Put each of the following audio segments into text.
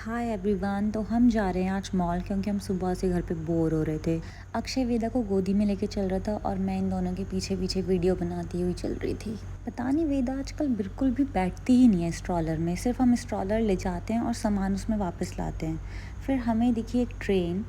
Hi everyone. तो हम जा रहे हैं आज मॉल क्योंकि हम सुबह से घर पे बोर हो रहे थे। अक्षय वेदा को गोदी में लेके चल रहा था और मैं इन दोनों के पीछे पीछे वीडियो बनाती हुई चल रही थी। पता नहीं वेदा आजकल बिल्कुल भी बैठती ही नहीं है स्ट्रॉलर में। सिर्फ हम स्ट्रॉलर ले जाते हैं और सामान उसमें वापस लाते हैं। फिर हमें दिखी एक ट्रेन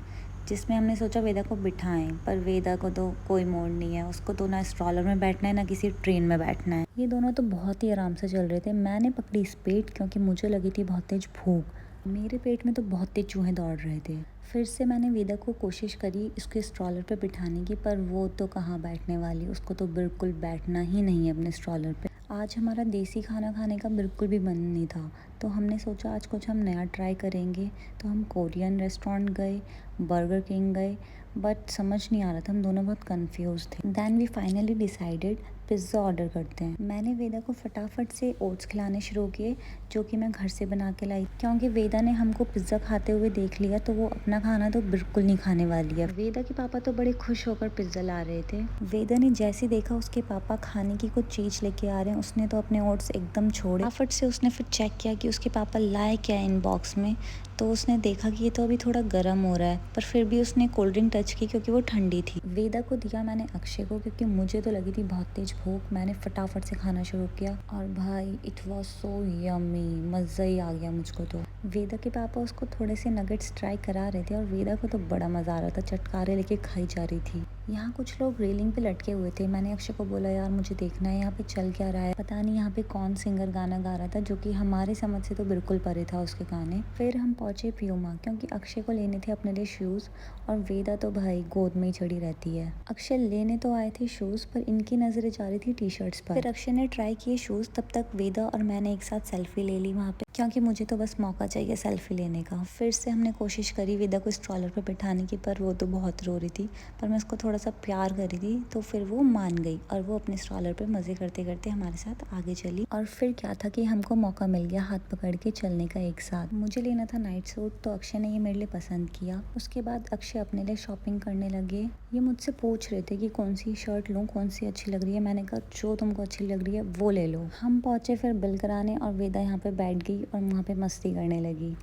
जिसमें हमने सोचा वेदा को बिठाएं, पर वेदा को तो कोई मोड़ नहीं है। उसको तो ना स्ट्रॉलर में बैठना है ना किसी ट्रेन में बैठना है। ये दोनों तो बहुत ही आराम से चल रहे थे। मैंने पकड़ी स्पीड क्योंकि मुझे लगी थी बहुत तेज भूख। मेरे पेट में तो बहुत तेज चूहे दौड़ रहे थे। फिर से मैंने वेदा को कोशिश करी इसके स्ट्रॉलर पे बिठाने की, पर वो तो कहाँ बैठने वाली। उसको तो बिल्कुल बैठना ही नहीं है अपने स्ट्रॉलर पे। आज हमारा देसी खाना खाने का बिल्कुल भी मन नहीं था, तो हमने सोचा आज कुछ हम नया ट्राई करेंगे। तो हम कोरियन रेस्टोरेंट गए, बर्गर किंग गए, बट समझ नहीं आ रहा था। हम दोनों बहुत कंफ्यूज थे। Then we finally decided pizza order करते हैं। मैंने वेदा को फटाफट से ओट्स खिलाने शुरू किए, जो कि मैं घर से बना के लाई, क्योंकि वेदा ने हमको पिज़्ज़ा खाते हुए देख लिया तो वो अपना खाना तो बिल्कुल नहीं खाने वाली है। वेदा के पापा तो बड़े खुश होकर पिज़्ज़ा ला रहे थे। वेदा ने जैसे देखा उसके पापा खाने की कुछ चीज़ लेके आ रहे हैं, उसने तो अपने ओट्स एकदम छोड़े। फटाफट से उसने फिर चेक किया कि उसके पापा लाए क्या है इन बॉक्स में। तो उसने देखा कि ये तो अभी थोड़ा गर्म हो रहा है, पर फिर भी उसने कोल्ड ड्रिंक टच की क्योंकि वो ठंडी थी। वेदा को दिया मैंने अक्षय को, क्योंकि मुझे तो लगी थी बहुत तेज भूख। मैंने फटाफट से खाना शुरू किया और भाई इट वॉज सो यम्मी, मज़ा ही आ गया मुझको तो। वेदा के पापा उसको थोड़े से नगेट्स ट्राई करा रहे थे और वेदा को तो बड़ा मज़ा आ रहा था, चटकारे लेके खाई जा रही थी। यहाँ कुछ लोग रेलिंग पे लटके हुए थे। मैंने अक्षय को बोला यार मुझे देखना है यहाँ पे चल क्या रहा है। पता नहीं यहाँ पे कौन सिंगर गाना गा रहा था, जो कि हमारे समझ से तो बिल्कुल परे था उसके गाने। फिर हम पहुँचे प्यूमा, क्योंकि अक्षय को लेने थे अपने लिए शूज़, और वेदा तो भाई गोद में ही चढ़ी रहती है। अक्षय लेने तो आए थे शूज़, पर इनकी नज़रें जा रही थी टी शर्ट्स पर। फिर अक्षय ने ट्राई किए शूज़, तब तक वेदा और मैंने एक साथ सेल्फी ले ली वहाँ पे, क्योंकि मुझे तो बस मौका चाहिए सेल्फी लेने का। फिर से हमने कोशिश करी वेदा को स्ट्रॉलर पर बिठाने की, पर वो तो बहुत रो रही थी। पर मैं उसको थोड़ा सा प्यार करी थी तो फिर वो मान गई और वो अपने स्ट्रॉलर पर मज़े करते करते हमारे साथ आगे चली। और फिर क्या था कि हमको मौका मिल गया हाथ पकड़ के चलने का एक साथ। मुझे लेना था नाइट सूट, तो अक्षय ने ये मेरे लिए पसंद किया। उसके बाद अक्षय अपने लिए शॉपिंग करने लगे। ये मुझसे पूछ रहे थे कि कौन सी शर्ट लूँ, कौन सी अच्छी लग रही है। मैंने कहा जो तुमको अच्छी लग रही है वो ले लो। हम पहुँचे फिर बिल कराने और वेदा यहाँ पे बैठ गई और वहाँ पे मस्ती करने लगी।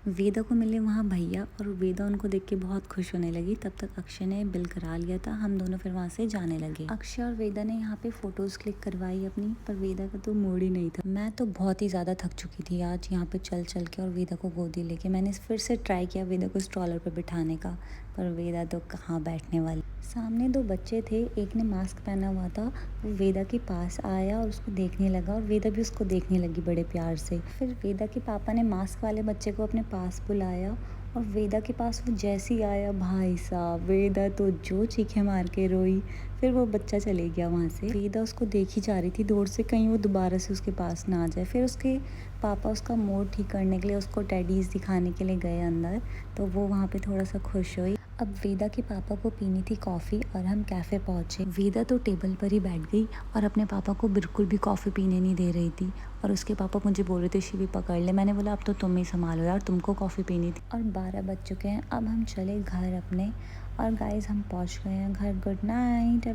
वेदा को मिले वहाँ भैया और वेदा उनको देख के बहुत खुश होने लगी। तब तक अक्षय ने बिल करा लिया था। हम दोनों फिर वहाँ से जाने लगे। अक्षय और वेदा ने यहाँ पे फ़ोटोज़ क्लिक करवाई अपनी, पर वेदा का तो मूड ही नहीं था। मैं तो बहुत ही ज़्यादा थक चुकी थी आज यहाँ पे चल चल के और वेदा को गोदी लेके। मैंने फिर से ट्राई किया वेदा को स्ट्रॉलर पर बिठाने का, पर वेदा तो कहाँ बैठने वाली। सामने दो बच्चे थे, एक ने मास्क पहना हुआ था। वो वेदा के पास आया और उसको देखने लगा और वेदा भी उसको देखने लगी बड़े प्यार से। फिर वेदा के पापा ने मास्क वाले बच्चे को अपने पास बुलाया और वेदा के पास वो जैसे ही आया, भाई साहब वेदा तो जो चीखें मार के रोई। फिर वो बच्चा चले गया वहाँ से। वेदा उसको देखी जा रही थी दूर से, कहीं वो दोबारा से उसके पास ना आ जाए। फिर उसके पापा उसका मूड ठीक करने के लिए उसको टेडीज़ दिखाने के लिए गए अंदर, तो वो वहाँ पे थोड़ा सा खुश हुई। अब वेदा के पापा को पीनी थी कॉफ़ी और हम कैफ़े पहुँचे। वेदा तो टेबल पर ही बैठ गई और अपने पापा को बिल्कुल भी कॉफ़ी पीने नहीं दे रही थी। और उसके पापा मुझे बोल रहे थे शिवी पकड़ ले। मैंने बोला अब तो तुम ही संभालो यार, तुमको कॉफ़ी पीनी थी। और 12 बज चुके हैं। अब हम चले घर अपने, और गाइस हम पहुँच गए हैं घर। Good night.